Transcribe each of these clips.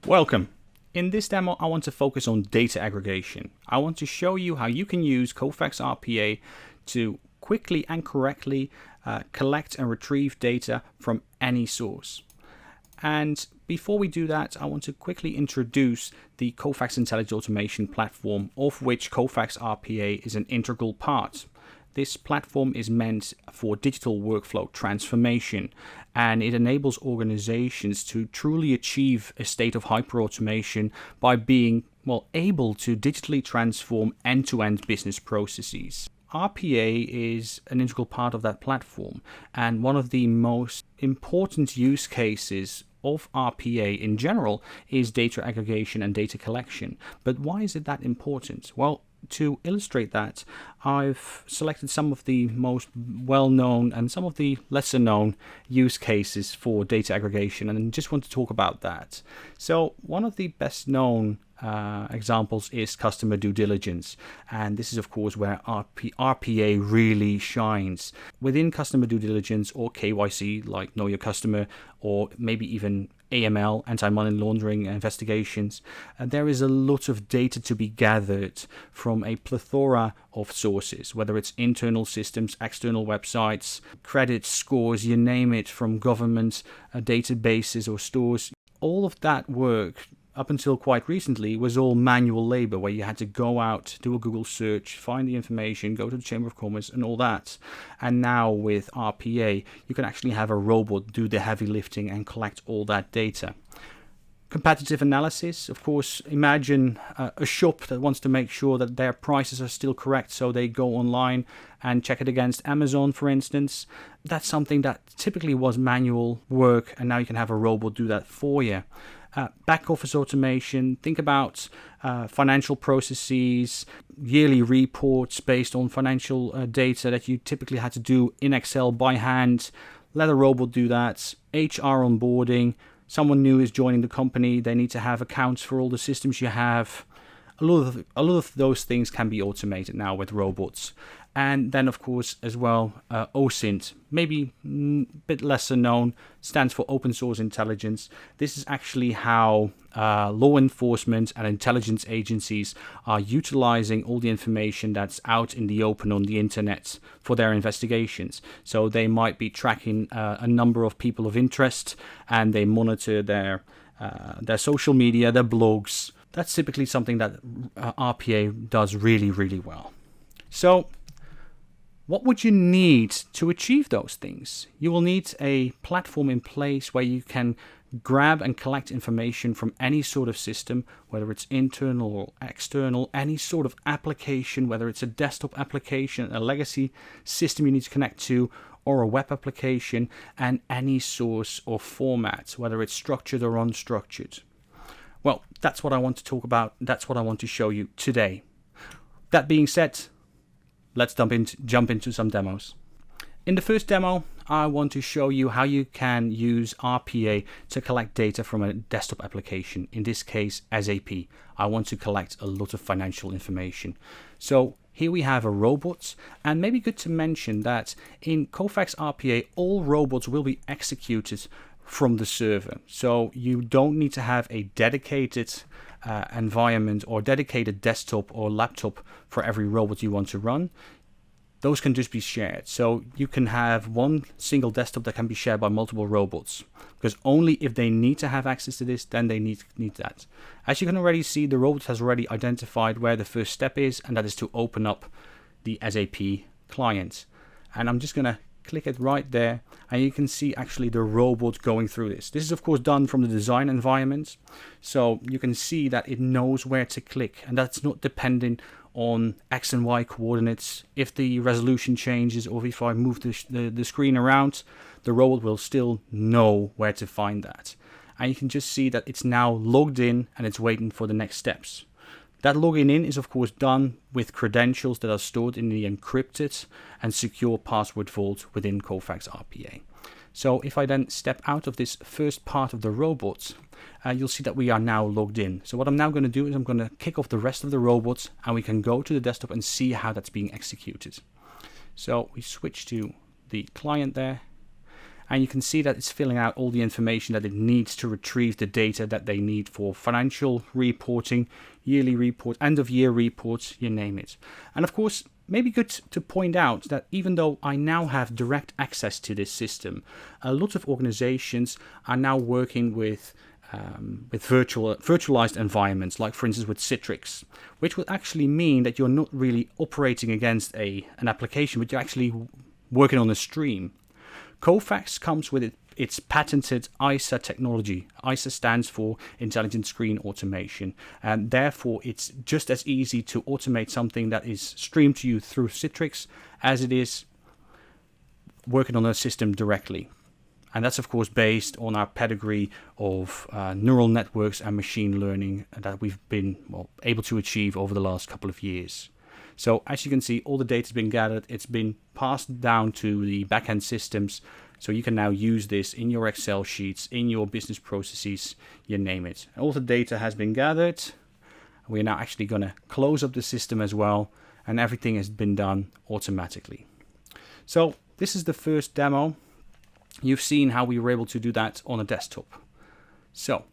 Welcome. In this demo, I want to focus on data aggregation. I want to show you how you can use Kofax RPA to quickly and correctly collect and retrieve data from any source. And before we do that, I want to quickly introduce the Kofax Intelligent Automation platform, of which Kofax RPA is an integral part. This platform is meant for digital workflow transformation, and it enables organizations to truly achieve a state of hyperautomation by being, able to digitally transform end-to-end business processes. RPA is an integral part of that platform, and one of the most important use cases of RPA in general is data aggregation and data collection. But why is it that important? Well, to illustrate that, I've selected some of the most well-known and some of the lesser-known use cases for data aggregation, and just want to talk about that. So one of the best-known examples is customer due diligence, and this is of course where RPA really shines. Within customer due diligence or KYC, like know your customer, or maybe even AML, anti-money laundering investigations, there is a lot of data to be gathered from a plethora of sources, whether it's internal systems, external websites, credit scores, you name it, from government databases or stores. All of that work up until quite recently was all manual labor, where you had to go out, do a Google search, find the information, go to the Chamber of Commerce and all that. And now with RPA, you can actually have a robot do the heavy lifting and collect all that data. Competitive analysis, of course, imagine a shop that wants to make sure that their prices are still correct, so they go online and check it against Amazon, for instance. That's something that typically was manual work, and now you can have a robot do that for you. Back office automation, think about financial processes, yearly reports based on financial data that you typically had to do in Excel by hand. Let a robot do that. HR onboarding, someone new is joining the company, they need to have accounts for all the systems you have. A lot of those things can be automated now with robots. And then, of course, as well, OSINT, maybe a bit lesser known, stands for Open Source Intelligence. This is actually how law enforcement and intelligence agencies are utilizing all the information that's out in the open on the internet for their investigations. So they might be tracking a number of people of interest, and they monitor their social media, their blogs. That's typically something that RPA does really, really well. So what would you need to achieve those things? You will need a platform in place where you can grab and collect information from any sort of system, whether it's internal or external, any sort of application, whether it's a desktop application, a legacy system you need to connect to, or a web application, and any source or format, whether it's structured or unstructured. Well, that's what I want to talk about. That's what I want to show you today. That being said, let's jump into some demos. In the first demo, I want to show you how you can use RPA to collect data from a desktop application, in this case SAP. I want to collect a lot of financial information. So here we have a robot, and maybe good to mention that in Kofax RPA, all robots will be executed from the server. So you don't need to have a dedicated environment or dedicated desktop or laptop for every robot you want to run. Those can just be shared. So you can have one single desktop that can be shared by multiple robots, because only if they need to have access to this, then they need that. As you can already see, the robot has already identified where the first step is, and that is to open up the SAP client. And I'm just going to click it right there, and you can see actually the robot going through this. This is of course done from the design environment, so you can see that it knows where to click, and that's not dependent on X and Y coordinates. If the resolution changes, or if I move the screen around, the robot will still know where to find that. And you can just see that it's now logged in and it's waiting for the next steps. That logging in is of course done with credentials that are stored in the encrypted and secure password vault within Kofax RPA. So if I then step out of this first part of the robot, you'll see that we are now logged in. So what I'm now going to do is I'm going to kick off the rest of the robots, and we can go to the desktop and see how that's being executed. So we switch to the client there, And you can see that it's filling out all the information that it needs to retrieve the data that they need for financial reporting, yearly report, end of year reports, you name it. And of course, maybe good to point out that even though I now have direct access to this system, a lot of organizations are now working with virtualized environments, like for instance with Citrix, which would actually mean that you're not really operating against an application, but you're actually working on a stream. Kofax comes with its patented ISA technology. ISA stands for Intelligent Screen Automation, and therefore it's just as easy to automate something that is streamed to you through Citrix as it is working on a system directly. And that's of course based on our pedigree of neural networks and machine learning that we've been able to achieve over the last couple of years. So as you can see, all the data has been gathered, it's been passed down to the backend systems, so you can now use this in your Excel sheets, in your business processes, you name it. All the data has been gathered. We're now actually going to close up the system as well, and everything has been done automatically. So this is the first demo. You've seen how we were able to do that on a desktop. So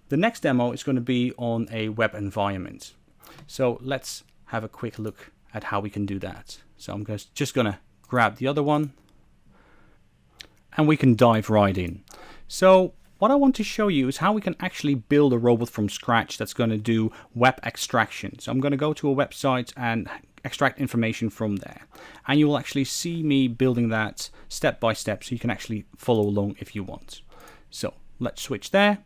the next demo is going to be on a web environment. So let's have a quick look at how we can do that. So I'm just going to grab the other one and we can dive right in. So what I want to show you is how we can actually build a robot from scratch that's going to do web extraction. So I'm going to go to a website and extract information from there, and you will actually see me building that step by step, so you can actually follow along if you want. So let's switch there,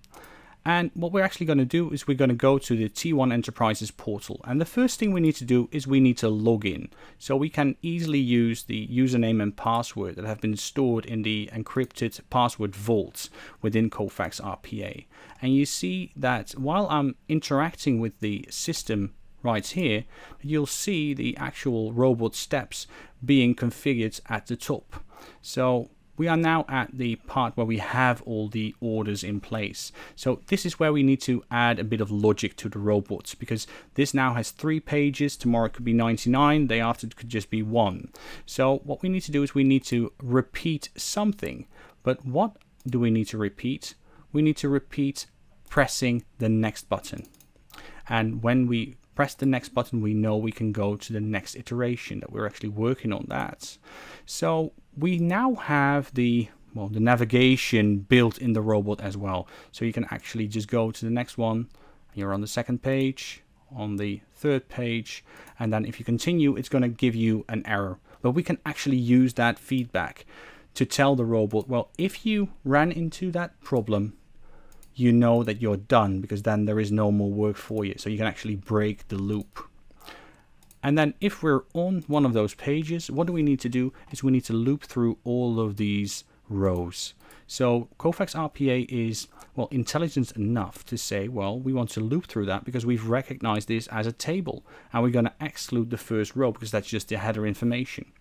and what we're actually going to do is we're going to go to the T1 Enterprises portal, and the first thing we need to do is we need to log in. So we can easily use the username and password that have been stored in the encrypted password vaults within Kofax RPA. And you see that while I'm interacting with the system right here, you'll see the actual robot steps being configured at the top. So we are now at the part where we have all the orders in place. So this is where we need to add a bit of logic to the robots, because this now has 3 pages. Tomorrow it could be 99, day after it could just be 1. So what we need to do is we need to repeat something. But what do we need to repeat? We need to repeat pressing the next button. And when we press the next button, we know we can go to the next iteration, that we're actually working on that. So we now have the navigation built in the robot as well. So you can actually just go to the next one. You're on the second page, on the third page, and then if you continue, it's going to give you an error. But we can actually use that feedback to tell the robot, well, if you ran into that problem, you know that you're done, because then there is no more work for you. So you can actually break the loop. And then if we're on one of those pages, what do we need to do is we need to loop through all of these rows. So Kofax RPA is, intelligent enough to say, well, we want to loop through that because we've recognized this as a table, and we're going to exclude the first row because that's just the header information.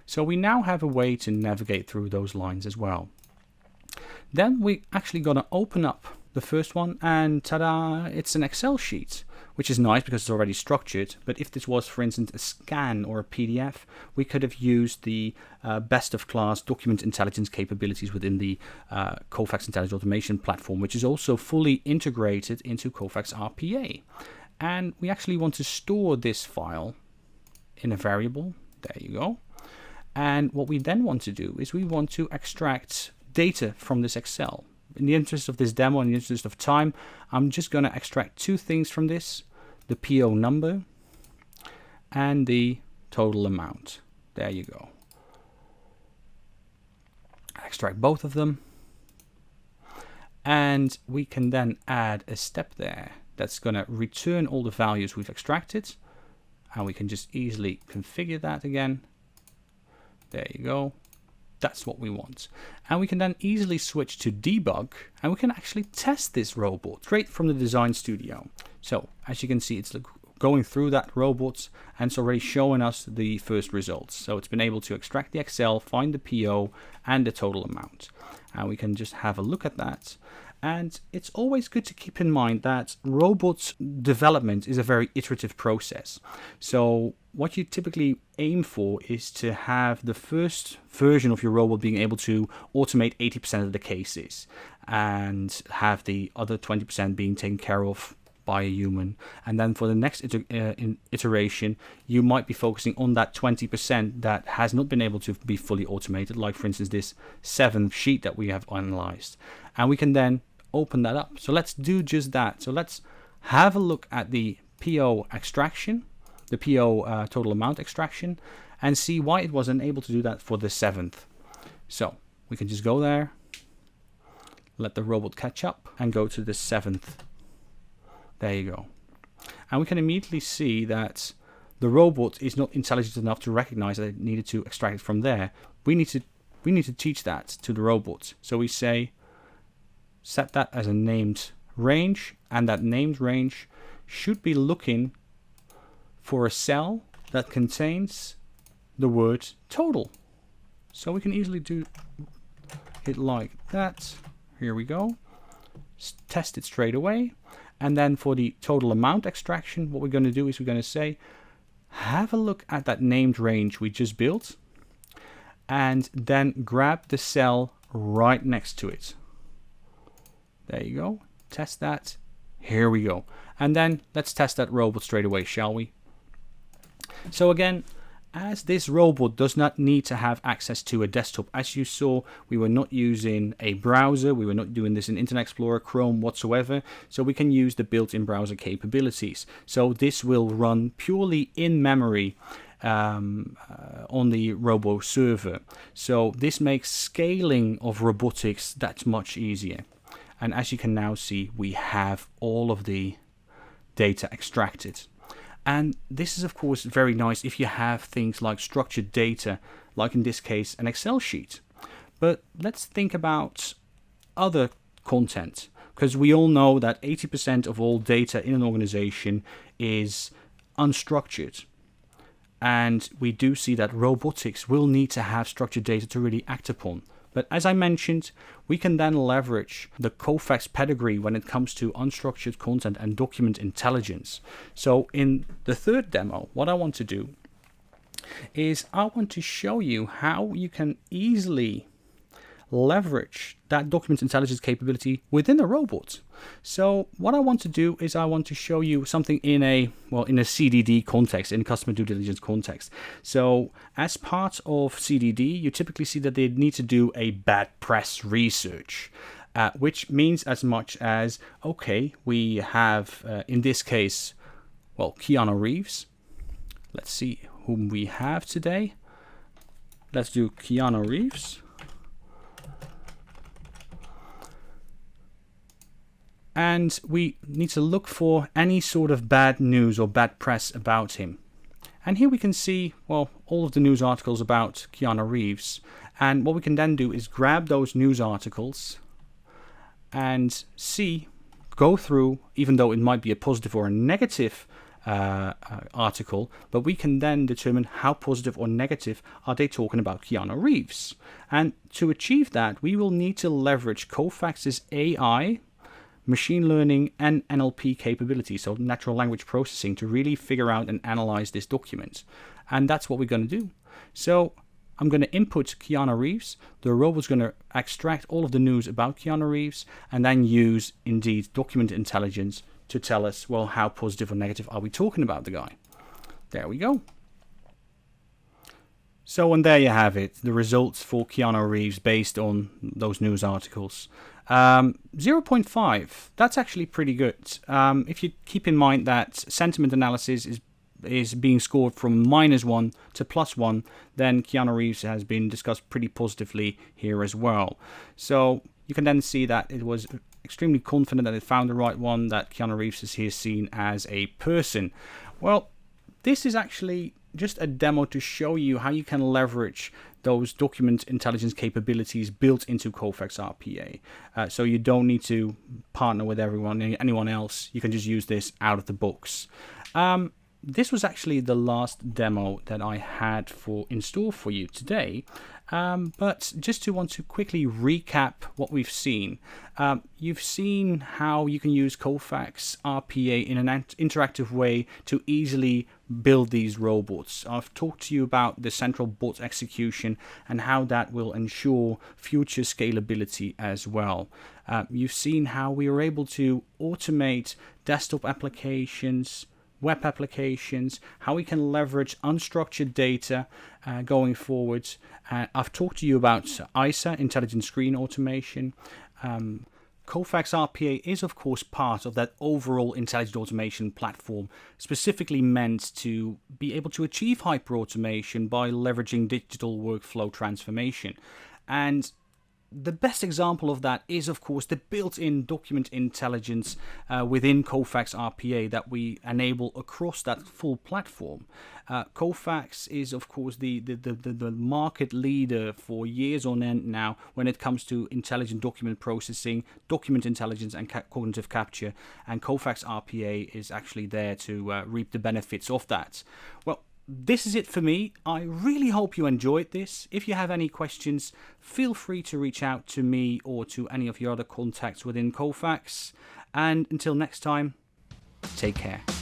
So we now have a way to navigate through those lines as well. Then we actually got to open up the first one, and ta-da, it's an Excel sheet, which is nice because it's already structured. But if this was, for instance, a scan or a PDF, we could have used the best of class document intelligence capabilities within the Kofax Intelligent Automation platform, which is also fully integrated into Kofax RPA. And we actually want to store this file in a variable. There you go. And what we then want to do is we want to extract data from this Excel. In the interest of this demo, in the interest of time, I'm just going to extract 2 things from this: the PO number and the total amount. There you go. Extract both of them, and we can then add a step there that's going to return all the values we've extracted, and we can just easily configure that again. There you go. That's what we want. And we can then easily switch to debug, and we can actually test this robot straight from the design studio. So as you can see, it's going through that robot, and it's already showing us the first results. So it's been able to extract the Excel, find the PO and the total amount. And we can just have a look at that. And it's always good to keep in mind that robots development is a very iterative process. So what you typically aim for is to have the first version of your robot being able to automate 80% of the cases and have the other 20% being taken care of by a human. And then for the next iteration, you might be focusing on that 20% that has not been able to be fully automated, like for instance this 7th sheet that we have analyzed. And we can then open that up. So let's do just that. So let's have a look at the PO extraction, the PO total amount extraction, and see why it wasn't able to do that for the 7th. So we can just go there, let the robot catch up, and go to the 7th. There you go. And we can immediately see that the robot is not intelligent enough to recognize that it needed to extract it from there. We need to teach that to the robot. So we say set that as a named range, and that named range should be looking for a cell that contains the word total. So we can easily do it like that. Here we go. Test it straight away. And then for the total amount extraction, what we're going to do is we're going to say, have a look at that named range we just built, and then grab the cell right next to it. There you go. Test that. Here we go. And then let's test that robot straight away, shall we? So again, as this robot does not need to have access to a desktop, as you saw, we were not using a browser, we were not doing this in Internet Explorer, Chrome whatsoever, so we can use the built-in browser capabilities. So this will run purely in memory on the Robo server. So this makes scaling of robotics that much easier. And as you can now see, we have all of the data extracted. And this is of course very nice if you have things like structured data, like in this case an Excel sheet. But let's think about other content, because we all know that 80% of all data in an organization is unstructured. And we do see that robotics will need to have structured data to really act upon. But as I mentioned, we can then leverage the Kofax pedigree when it comes to unstructured content and document intelligence. So in the third demo, what I want to do is I want to show you how you can easily leverage that document intelligence capability within the robot. So what I want to do is I want to show you something in a CDD context, in customer due diligence context. So as part of CDD, you typically see that they need to do a bad press research, which means as much as, okay, we have, in this case, well, Keanu Reeves. Let's see whom we have today. Let's do Keanu Reeves. And we need to look for any sort of bad news or bad press about him. And here we can see, well, all of the news articles about Keanu Reeves. And what we can then do is grab those news articles and go through, even though it might be a positive or a negative article, but we can then determine how positive or negative are they talking about Keanu Reeves. And to achieve that, we will need to leverage Kofax's AI, machine learning and NLP capabilities, so natural language processing, to really figure out and analyze this document. And that's what we're going to do. So I'm going to input Keanu Reeves. The robot's going to extract all of the news about Keanu Reeves and then use, indeed, document intelligence to tell us, well, how positive or negative are we talking about the guy. There we go. So, and there you have it, the results for Keanu Reeves based on those news articles. 0.5, that's actually pretty good. If you keep in mind that sentiment analysis is being scored from -1 to +1, then Keanu Reeves has been discussed pretty positively here as well. So you can then see that it was extremely confident that it found the right one, that Keanu Reeves is here seen as a person. Well, this is actually just a demo to show you how you can leverage those document intelligence capabilities built into Kofax RPA. So you don't need to partner with anyone else. You can just use this out of the box. This was actually the last demo that I had in store for you today. But just to want to quickly recap what we've seen. You've seen how you can use Kofax RPA in an interactive way to easily build these robots. I've talked to you about the central bot execution and how that will ensure future scalability as well. You've seen how we are able to automate desktop applications, web applications, how we can leverage unstructured data going forward. I've talked to you about ISA, Intelligent Screen Automation. Kofax RPA is, of course, part of that overall intelligent automation platform, specifically meant to be able to achieve hyper-automation by leveraging digital workflow transformation. And the best example of that is, of course, the built-in document intelligence within Kofax RPA that we enable across that full platform. Kofax is, of course, the market leader for years on end now when it comes to intelligent document processing, document intelligence, and cognitive capture. And Kofax RPA is actually there to reap the benefits of that. Well, this is it for me. I really hope you enjoyed this. If you have any questions, feel free to reach out to me or to any of your other contacts within Kofax. And until next time, take care.